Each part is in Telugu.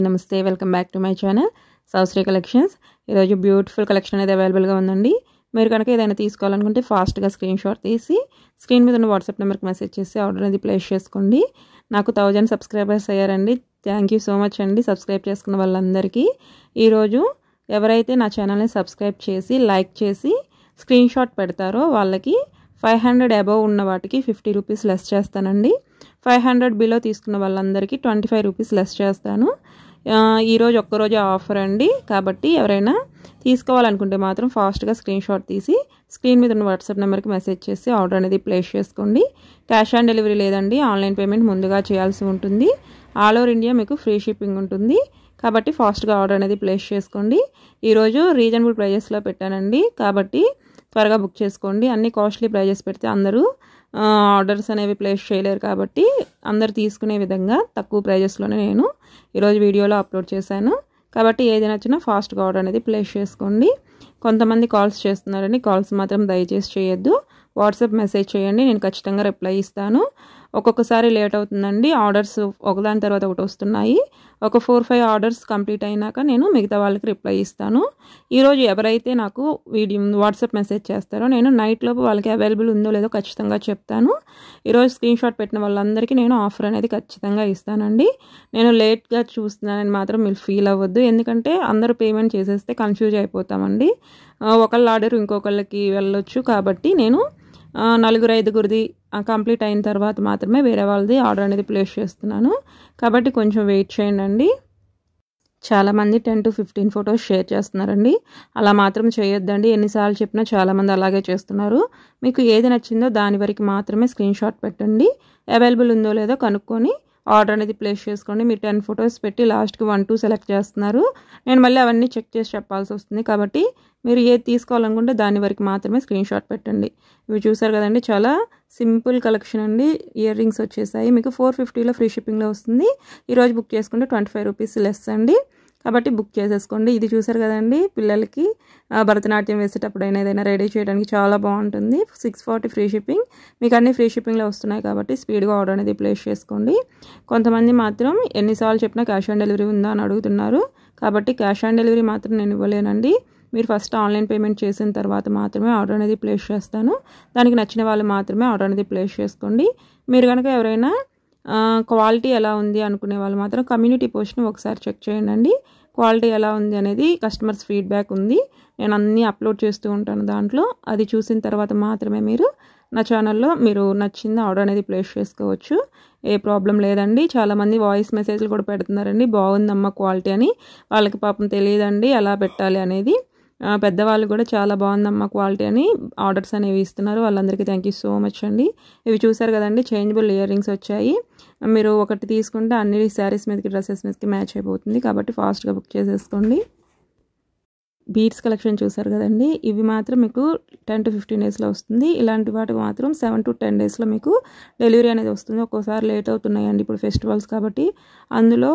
నమస్తే welcome back to my channel Soushri collections. ఈరోజు బ్యూటిఫుల్ కలెక్షన్ అనేది అవైలబుల్గా ఉందండి. మీరు కనుక ఏదైనా తీసుకోవాలనుకుంటే ఫాస్ట్గా స్క్రీన్ షాట్ తీసి స్క్రీన్ మీద ఉన్న వాట్సాప్ నెంబర్కి మెసేజ్ చేసి ఆర్డర్ అనేది ప్లేస్ చేసుకోండి. నాకు 1000 సబ్స్క్రైబర్స్ అయ్యారండి. థ్యాంక్ యూ సో మచ్ అండి సబ్స్క్రైబ్ చేసుకున్న వాళ్ళందరికీ. ఈరోజు ఎవరైతే నా ఛానల్ని సబ్స్క్రైబ్ చేసి లైక్ చేసి స్క్రీన్ షాట్ పెడతారో వాళ్ళకి 500 అబవ్ ఉన్న వాటికి 50 రూపీస్ లెస్ చేస్తానండి. 500 బిలో తీసుకున్న వాళ్ళందరికీ 25 రూపీస్ లెస్ చేస్తాను. ఈరోజు ఒక్కరోజు ఆఫర్ అండి. కాబట్టి ఎవరైనా తీసుకోవాలనుకుంటే మాత్రం ఫాస్ట్గా స్క్రీన్ షాట్ తీసి స్క్రీన్ మీద ఉన్న వాట్సాప్ నెంబర్కి మెసేజ్ చేసి ఆర్డర్ అనేది ప్లేస్ చేసుకోండి. క్యాష్ ఆన్ డెలివరీ లేదండి, ఆన్లైన్ పేమెంట్ ముందుగా చేయాల్సి ఉంటుంది. ఆల్ ఓవర్ ఇండియా మీకు ఫ్రీ షిప్పింగ్ ఉంటుంది. కాబట్టి ఫాస్ట్గా ఆర్డర్ అనేది ప్లేస్ చేసుకోండి. ఈరోజు రీజనబుల్ ప్రైజెస్లో పెట్టానండి, కాబట్టి త్వరగా బుక్ చేసుకోండి. అన్ని కాస్ట్లీ ప్రైజెస్ పెడితే అందరూ ఆర్డర్స్ అనేవి ప్లేస్ చేయలేరు. కాబట్టి అందరు తీసుకునే విధంగా తక్కువ ప్రైజెస్లోనే నేను ఈరోజు వీడియోలో అప్లోడ్ చేశాను. కాబట్టి ఏది నచ్చినా ఫాస్ట్గా ఆర్డర్ అనేది ప్లేస్ చేసుకోండి. కొంతమంది కాల్స్ చేస్తున్నారని కాల్స్ మాత్రం దయచేసి చేయొద్దు. వాట్సాప్ మెసేజ్ చేయండి, నేను ఖచ్చితంగా రిప్లై ఇస్తాను. ఒక్కొక్కసారి లేట్ అవుతుందండి, ఆర్డర్స్ ఒకదాని తర్వాత ఒకటి వస్తున్నాయి. ఒక 4-5 ఆర్డర్స్ కంప్లీట్ అయినాక నేను మిగతా వాళ్ళకి రిప్లై ఇస్తాను. ఈరోజు ఎవరైతే నాకు వాట్సాప్ మెసేజ్ చేస్తారో నేను నైట్ లోపు వాళ్ళకి అవైలబుల్ ఉందో లేదో ఖచ్చితంగా చెప్తాను. ఈరోజు స్క్రీన్ షాట్ పెట్టిన వాళ్ళందరికీ నేను ఆఫర్ అనేది ఖచ్చితంగా ఇస్తానండి. నేను లేట్గా చూస్తున్నానని మాత్రం మీరు ఫీల్ అవ్వద్దు, ఎందుకంటే అందరూ పేమెంట్ చేసేస్తే కన్ఫ్యూజ్ అయిపోతామండి. ఒకళ్ళ ఆర్డర్ ఇంకొకళ్ళకి వెళ్ళొచ్చు. కాబట్టి నేను 4-5గురిది కంప్లీట్ అయిన తర్వాత మాత్రమే వేరే వాళ్ళది ఆర్డర్ అనేది ప్లేస్ చేస్తున్నాను. కాబట్టి కొంచెం వెయిట్ చేయండి. చాలామంది 10 to 15 ఫొటోస్ షేర్ చేస్తున్నారండి. అలా మాత్రం చేయొద్దండి. ఎన్నిసార్లు చెప్పినా చాలామంది అలాగే చేస్తున్నారు. మీకు ఏది నచ్చిందో దాని వరకు మాత్రమే స్క్రీన్ షాట్ పెట్టండి. అవైలబుల్ ఉందో లేదో కనుక్కొని ఆర్డర్ అనేది ప్లేస్ చేసుకోండి. మీరు 10 ఫొటోస్ పెట్టి లాస్ట్కి 1-2 సెలెక్ట్ చేస్తున్నారు. నేను మళ్ళీ అవన్నీ చెక్ చేసి చెప్పాల్సి వస్తుంది. కాబట్టి మీరు ఏది తీసుకోవాలనుకుంటే దాని వరకు మాత్రమే స్క్రీన్ షాట్ పెట్టండి. ఇవి చూసారు కదండి, చాలా సింపుల్ కలెక్షన్ అండి. ఇయర్ రింగ్స్ వచ్చేసాయి. మీకు 450లో ఫ్రీ షిప్పింగ్లో వస్తుంది. ఈరోజు బుక్ చేసుకుంటే 25 రూపీస్ లెస్ అండి. కాబట్టి బుక్ చేసేసుకోండి. ఇది చూసారు కదండి, పిల్లలకి భరతనాట్యం వేసేటప్పుడైనా ఏదైనా రెడీ చేయడానికి చాలా బాగుంటుంది. 640 ఫ్రీ షిప్పింగ్. మీకు అన్ని ఫ్రీ షిప్పింగ్లో వస్తున్నాయి కాబట్టి స్పీడ్గా ఆర్డర్ అనేది ప్లేస్ చేసుకోండి. కొంతమంది మాత్రం ఎన్నిసార్లు చెప్పినా క్యాష్ ఆన్ డెలివరీ ఉందా అని అడుగుతున్నారు. కాబట్టి క్యాష్ ఆన్ డెలివరీ మాత్రం నేను ఇవ్వలేనండి. మీరు ఫస్ట్ ఆన్లైన్ పేమెంట్ చేసిన తర్వాత మాత్రమే ఆర్డర్ అనేది ప్లేస్ చేస్తాను. దానికి నచ్చిన వాళ్ళు మాత్రమే ఆర్డర్ అనేది ప్లేస్ చేసుకోండి. మీరు కనుక ఎవరైనా క్వాలిటీ ఎలా ఉంది అనుకునే వాళ్ళు మాత్రం కమ్యూనిటీ పోస్ట్ని ఒకసారి చెక్ చేయండి. క్వాలిటీ ఎలా ఉంది అనేది కస్టమర్స్ ఫీడ్బ్యాక్ ఉంది, నేను అన్నీ అప్లోడ్ చేస్తూ ఉంటాను దాంట్లో. అది చూసిన తర్వాత మాత్రమే మీరు నా ఛానల్లో మీరు నచ్చింది ఆర్డర్ అనేది ప్లేస్ చేసుకోవచ్చు. ఏ ప్రాబ్లం లేదండి. చాలామంది వాయిస్ మెసేజ్లు కూడా పెడుతున్నారండి, బాగుందమ్మా క్వాలిటీ అని. వాళ్ళకి పాపం తెలియదండి ఎలా పెట్టాలి అనేది. పెద్దవాళ్ళు కూడా చాలా బాగుందమ్మా క్వాలిటీ అని ఆర్డర్స్ అనేవి ఇస్తున్నారు. వాళ్ళందరికీ థ్యాంక్ యూ సో మచ్ అండి. ఇవి చూసారు కదండి, చేంజబుల్ ఇయర్ రింగ్స్ వచ్చాయి. మీరు ఒకటి తీసుకుంటే అన్ని శారీస్ మీదకి డ్రెస్సెస్ మీదకి మ్యాచ్ అయిపోతుంది. కాబట్టి ఫాస్ట్గా బుక్ చేసేసుకోండి. బీడ్స్ కలెక్షన్ చూసారు కదండి, ఇవి మాత్రం మీకు 10 to 15 డేస్లో వస్తుంది. ఇలాంటి వాటికి మాత్రం 7 to 10 డేస్లో మీకు డెలివరీ అనేది వస్తుంది. ఒక్కోసారి లేట్ అవుతున్నాయండి ఇప్పుడు ఫెస్టివల్స్ కాబట్టి. అందులో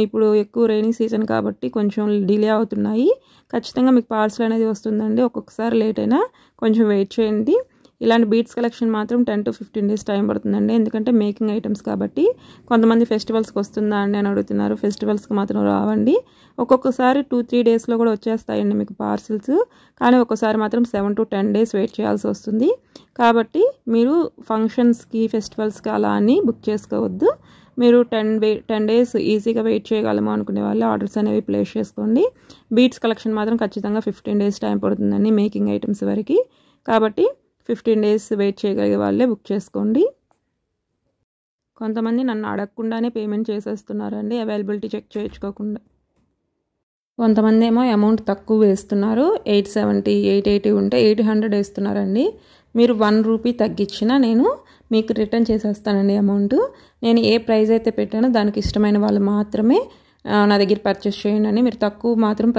ఇప్పుడు ఎక్కువ రైనీ సీజన్ కాబట్టి కొంచెం డిలే అవుతున్నాయి. ఖచ్చితంగా మీకు పార్సల్ అనేది వస్తుందండి. ఒక్కొక్కసారి లేట్ అయినా కొంచెం వెయిట్ చేయండి. ఇలాంటి బీడ్స్ కలెక్షన్ మాత్రం 10 to 15 డేస్ టైం పడుతుందండి, ఎందుకంటే మేకింగ్ ఐటమ్స్ కాబట్టి. కొంతమంది ఫెస్టివల్స్కి వస్తుందా అండి అని అడుగుతున్నారు. ఫెస్టివల్స్కి మాత్రం రావండి. ఒక్కొక్కసారి 2-3 డేస్లో కూడా వచ్చేస్తాయండి మీకు పార్సిల్స్. కానీ ఒక్కోసారి మాత్రం 7 to 10 డేస్ వెయిట్ చేయాల్సి వస్తుంది. కాబట్టి మీరు ఫంక్షన్స్కి ఫెస్టివల్స్కి అలా అని బుక్ చేసుకోవద్దు. మీరు 10 డేస్ ఈజీగా వెయిట్ చేయగలము అనుకునే వాళ్ళు ఆర్డర్స్ అనేవి ప్లేస్ చేసుకోండి. బీడ్స్ కలెక్షన్ మాత్రం ఖచ్చితంగా 15 డేస్ టైం పడుతుందండి మేకింగ్ ఐటమ్స్ వరకు. కాబట్టి 15 డేస్ వెయిట్ చేయగలిగే వాళ్ళే బుక్ చేసుకోండి. కొంతమంది నన్ను అడగకుండానే పేమెంట్ చేసేస్తున్నారండి, అవైలబిలిటీ చెక్ చేయించుకోకుండా. కొంతమంది ఏమో అమౌంట్ తక్కువ వేస్తున్నారు. 870, 880 ఉంటే 800 వేస్తున్నారండి. మీరు 1 రూపీ తగ్గించినా నేను మీకు రిటర్న్ చేసేస్తానండి అమౌంట్. నేను ఏ ప్రైస్ అయితే పెట్టానో దానికి ఇష్టమైన వాళ్ళు మాత్రమే నా దగ్గర పర్చేస్ చేయండి అని. మీరు తక్కువ మాత్రం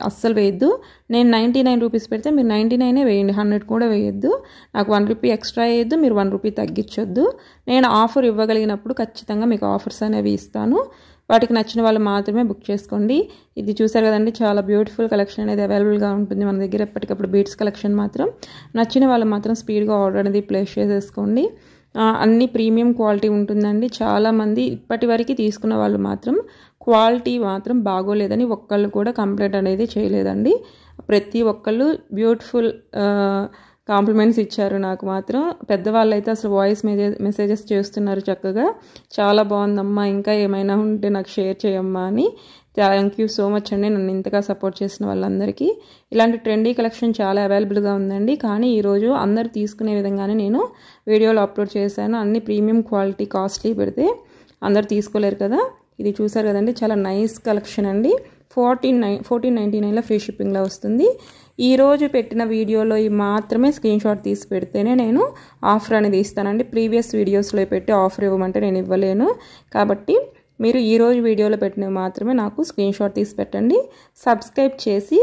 అస్సలు వేయద్దు. నేను 99 రూపీస్ పెడితే మీరు 99 వేయండి, 100 కూడా వేయద్దు. నాకు 1 రూపీ ఎక్స్ట్రా వేయద్దు, మీరు 1 రూపీ తగ్గించొద్దు. నేను ఆఫర్ ఇవ్వగలిగినప్పుడు ఖచ్చితంగా మీకు ఆఫర్స్ అనేవి ఇస్తాను. వాటికి నచ్చిన వాళ్ళు మాత్రమే బుక్ చేసుకోండి. ఇది చూసారు కదండి, చాలా బ్యూటిఫుల్ కలెక్షన్ అనేది అవైలబుల్గా ఉంటుంది మన దగ్గర ఎప్పటికప్పుడు. బీడ్స్ కలెక్షన్ మాత్రం నచ్చిన వాళ్ళు మాత్రం స్పీడ్గా ఆర్డర్ అనేది ప్లేస్ చేసేసుకోండి. అన్ని ప్రీమియం క్వాలిటీ ఉంటుందండి. చాలామంది ఇప్పటి వరకు తీసుకున్న వాళ్ళు మాత్రం క్వాలిటీ మాత్రం బాగోలేదని ఒక్కళ్ళు కూడా కంప్లైంట్ అనేది చేయలేదండి. ప్రతి ఒక్కళ్ళు బ్యూటిఫుల్ కాంప్లిమెంట్స్ ఇచ్చారు. నాకు మాత్రం పెద్దవాళ్ళు అయితే అసలు వాయిస్ మెసేజెస్ చేస్తున్నారు చక్కగా, చాలా బాగుందమ్మా, ఇంకా ఏమైనా ఉంటే నాకు షేర్ చేయమ్మా అని. థ్యాంక్ యూ సో మచ్ అండి నన్ను ఇంతగా సపోర్ట్ చేసిన వాళ్ళందరికీ. ఇలాంటి ట్రెండీ కలెక్షన్ చాలా అవైలబుల్గా ఉందండి. కానీ ఈరోజు అందరు తీసుకునే విధంగానే నేను వీడియోలో అప్లోడ్ చేశాను. అన్ని ప్రీమియం క్వాలిటీ కాస్ట్లీ పెడితే అందరు తీసుకోలేరు కదా. ఇది చూసారు కదండి, చాలా నైస్ కలెక్షన్ అండి. 1499లో ఫ్రీ షిప్పింగ్లో వస్తుంది. ఈరోజు పెట్టిన వీడియోలో మాత్రమే స్క్రీన్ షాట్ తీసి పెడితేనే నేను ఆఫర్ అనేది ఇస్తానండి. ప్రీవియస్ వీడియోస్లో పెట్టి ఆఫర్ ఇవ్వమంటే నేను ఇవ్వలేను. కాబట్టి మీరు ఈరోజు వీడియోలో పెట్టినవి మాత్రమే నాకు స్క్రీన్ షాట్ తీసి పెట్టండి. సబ్స్క్రైబ్ చేసి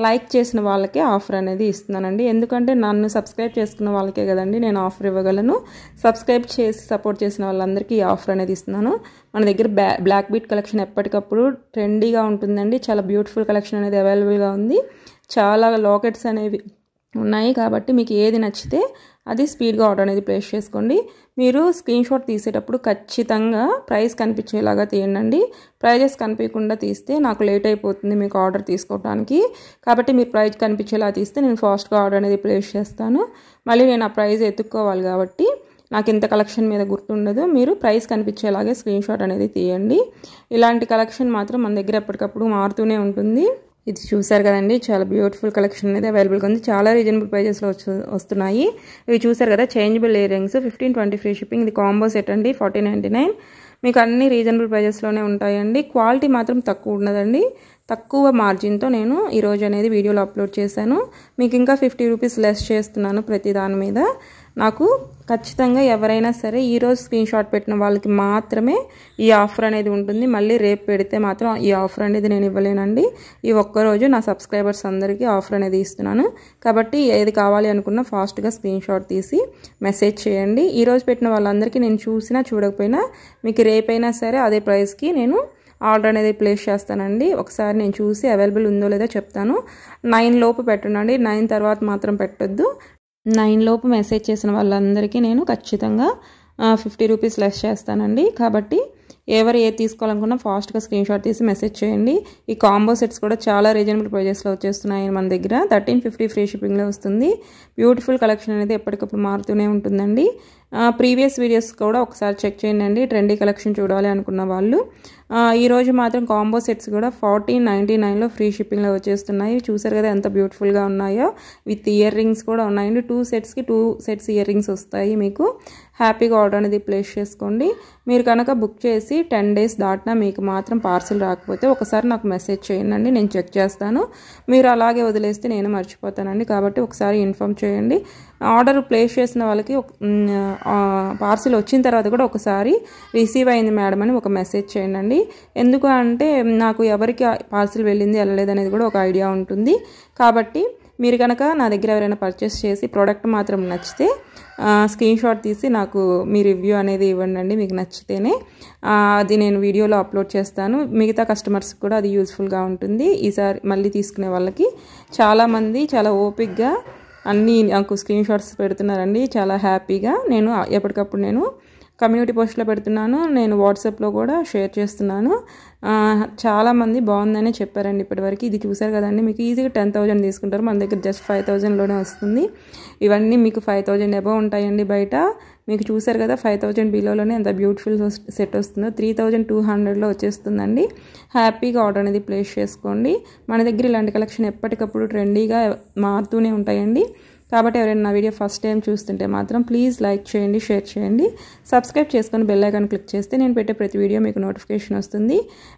లైక్ చేసిన వాళ్ళకే ఆఫర్ అనేది ఇస్తున్నానండి. ఎందుకంటే నన్ను సబ్స్క్రైబ్ చేసుకున్న వాళ్ళకే కదండి నేను ఆఫర్ ఇవ్వగలను. సబ్స్క్రైబ్ చేసి సపోర్ట్ చేసిన వాళ్ళందరికీ ఈ ఆఫర్ అనేది ఇస్తున్నాను. మన దగ్గర బ్లాక్ బీట్ కలెక్షన్ ఎప్పటికప్పుడు ట్రెండీగా ఉంటుందండి. చాలా బ్యూటిఫుల్ కలెక్షన్ అనేది అవైలబుల్గా ఉంది. చాలా లాకెట్స్ అనేవి ఉన్నాయి. కాబట్టి మీకు ఏది నచ్చితే అది స్పీడ్గా ఆర్డర్ అనేది ప్లేస్ చేసుకోండి. మీరు స్క్రీన్ షాట్ తీసేటప్పుడు ఖచ్చితంగా ప్రైస్ కనిపించేలాగా తీయండి. ప్రైజెస్ కనిపించకుండా తీస్తే నాకు లేట్ అయిపోతుంది మీకు ఆర్డర్ తీసుకోవడానికి. కాబట్టి మీరు ప్రైస్ కనిపించేలా తీస్తే నేను ఫాస్ట్గా ఆర్డర్ అనేది ప్లేస్ చేస్తాను. మళ్ళీ నేను ఆ ప్రైస్ ఎత్తుక్కోవాలి కాబట్టి నాకు ఇంత కలెక్షన్ మీద గుర్తుండదు. మీరు ప్రైస్ కనిపించేలాగే స్క్రీన్ షాట్ అనేది తీయండి. ఇలాంటి కలెక్షన్ మాత్రం మన దగ్గర ఎప్పటికప్పుడు మారుతూనే ఉంటుంది. ఇది చూసారు కదండి, చాలా బ్యూటిఫుల్ కలెక్షన్ అనేది అవైలబుల్గా ఉంది. చాలా రీజనబుల్ ప్రైజెస్లో వస్తున్నాయి. ఇవి చూసారు కదా, changeable ear rings 1520 free shipping. ఇది కాంబో సెట్ అండి 4099. మీకు అన్ని రీజనబుల్ ప్రైజెస్లోనే ఉంటాయండి. క్వాలిటీ మాత్రం తక్కువ ఉన్నదండి. తక్కువ మార్జిన్తో నేను ఈరోజు అనేది వీడియోలో అప్లోడ్ చేశాను. మీకు ఇంకా 50 రూపీస్ లెస్ చేస్తున్నాను ప్రతి దాని మీద. నాకు ఖచ్చితంగా ఎవరైనా సరే ఈరోజు స్క్రీన్ షాట్ పెట్టిన వాళ్ళకి మాత్రమే ఈ ఆఫర్ అనేది ఉంటుంది. మళ్ళీ రేపు పెడితే మాత్రం ఈ ఆఫర్ అనేది నేను ఇవ్వలేనండి. ఈ ఒక్కరోజు నా సబ్స్క్రైబర్స్ అందరికీ ఆఫర్ అనేది ఇస్తున్నాను. కాబట్టి ఏది కావాలి అనుకున్నా ఫాస్ట్గా స్క్రీన్ షాట్ తీసి మెసేజ్ చేయండి. ఈరోజు పెట్టిన వాళ్ళందరికీ నేను చూసినా చూడకపోయినా మీకు రేపైనా సరే అదే ప్రైస్కి నేను ఆర్డర్ అనేది ప్లేస్ చేస్తానండి. ఒకసారి నేను చూసి అవైలబుల్ ఉందో లేదో చెప్తాను. 9 లోపు పెట్టండి. 9 తర్వాత మాత్రం పెట్టొద్దు. 9 లోపు మెసేజ్ చేసిన వాళ్ళందరికీ నేను ఖచ్చితంగా 50 రూపీస్ లెస్ చేస్తానండి. కాబట్టి ఎవరు ఏది తీసుకోవాలనుకున్నా ఫాస్ట్గా స్క్రీన్ షాట్ తీసి మెసేజ్ చేయండి. ఈ కాంబో సెట్స్ కూడా చాలా రీజనబుల్ ప్రైజెస్లో వచ్చేస్తున్నాయి మన దగ్గర. 1350 ఫ్రీ షిప్పింగ్లో వస్తుంది. బ్యూటిఫుల్ కలెక్షన్ అనేది ఎప్పటికప్పుడు మారుతూనే ఉంటుందండి. ప్రీవియస్ వీడియోస్ కూడా ఒకసారి చెక్ చేయండి. ట్రెండీ కలెక్షన్ చూడాలి అనుకున్న వాళ్ళు. ఈరోజు మాత్రం కాంబో సెట్స్ కూడా 1499లో ఫ్రీ షిప్పింగ్లో వచ్చేస్తున్నాయి. చూసారు కదా ఎంత బ్యూటిఫుల్గా ఉన్నాయో. విత్ ఇయర్ రింగ్స్ కూడా ఉన్నాయండి. 2 సెట్స్కి 2 సెట్స్ ఇయర్ రింగ్స్ వస్తాయి. మీకు హ్యాపీగా ఆర్డర్ అనేది ప్లేస్ చేసుకోండి. మీరు కనుక బుక్ చేసి 10 డేస్ దాటినా మీకు మాత్రం పార్సిల్ రాకపోతే ఒకసారి నాకు మెసేజ్ చేయండి, నేను చెక్ చేస్తాను. మీరు అలాగే వదిలేస్తే నేను మర్చిపోతానండి. కాబట్టి ఒకసారి ఇన్ఫామ్ చేయండి. ఆర్డర్ ప్లేస్ చేసిన వాళ్ళకి పార్సిల్ వచ్చిన తర్వాత కూడా ఒకసారి రిసీవ్ అయింది మేడం అని ఒక మెసేజ్ చేయండి. ఎందుకు అంటే నాకు ఎవరికి పార్సిల్ వెళ్ళింది వెళ్ళలేదు అనేది కూడా ఒక ఐడియా ఉంటుంది. కాబట్టి మీరు కనుక నా దగ్గర ఎవరైనా పర్చేస్ చేసి ప్రోడక్ట్ మాత్రం నచ్చితే స్క్రీన్ షాట్ తీసి నాకు మీ రివ్యూ అనేది ఇవ్వండి. మీకు నచ్చితేనే అది నేను వీడియోలో అప్లోడ్ చేస్తాను. మిగతా కస్టమర్స్కి కూడా అది యూస్ఫుల్గా ఉంటుంది. ఈసారి మళ్ళీ తీసుకునే వాళ్ళకి చాలామంది చాలా ఓపిక్గా అన్నీ నాకు స్క్రీన్ షాట్స్ పెడుతున్నారండి. చాలా హ్యాపీగా నేను ఎప్పటికప్పుడు నేను కమ్యూనిటీ పోస్ట్లో పెడుతున్నాను. నేను వాట్సాప్లో కూడా షేర్ చేస్తున్నాను. చాలామంది బాగుందని చెప్పారండి ఇప్పటివరకు. ఇది చూసారు కదండి, మీకు ఈజీగా 10,000 తీసుకుంటారు. మన దగ్గర జస్ట్ 5,000లోనే వస్తుంది. ఇవన్నీ మీకు 5,000 అబవ్ ఉంటాయండి బయట. మీకు చూసారు కదా 5,000 బిలోలోనే ఎంత బ్యూటిఫుల్ సెట్ వస్తుందో. 3,200లో వచ్చేస్తుందండి. హ్యాపీగా ఆర్డర్ అనేది ప్లేస్ చేసుకోండి. మన దగ్గర ఇలాంటి కలెక్షన్ ఎప్పటికప్పుడు ట్రెండీగా మారుతూనే ఉంటాయండి. కాబట్టి ఎవరైనా నా వీడియో ఫస్ట్ టైం చూస్తుంటే మాత్రం ప్లీజ్ లైక్ చేయండి, షేర్ చేయండి, సబ్స్క్రైబ్ చేసుకొని బెల్ ఐకాన్ క్లిక్ చేస్తే నేను పెట్టే ప్రతి వీడియో మీకు నోటిఫికేషన్ వస్తుంది.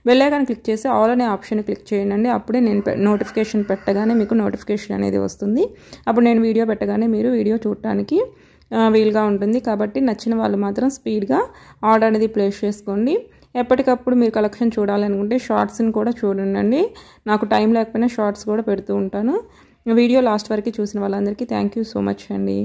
బెల్ ఐకాన్ క్లిక్ చేసి ఆల్ అనే ఆప్షన్ క్లిక్ చేయండి. అప్పుడే నేను నోటిఫికేషన్ పెట్టగానే మీకు నోటిఫికేషన్ అనేది వస్తుంది. అప్పుడు నేను వీడియో పెట్టగానే మీరు వీడియో చూడటానికి వీలుగా ఉంటుంది. కాబట్టి నచ్చిన వాళ్ళు మాత్రం స్పీడ్గా ఆర్డర్ అనేది ప్లేస్ చేసుకోండి. ఎప్పటికప్పుడు మీరు కలెక్షన్ చూడాలనుకుంటే షార్ట్స్ని కూడా చూడండి. నాకు టైం లేకపోయినా షార్ట్స్ కూడా పెడుతూ ఉంటాను. వీడియో లాస్ట్ వరకు చూసిన వాళ్ళందరికీ థ్యాంక్ యూ సో మచ్ అండి.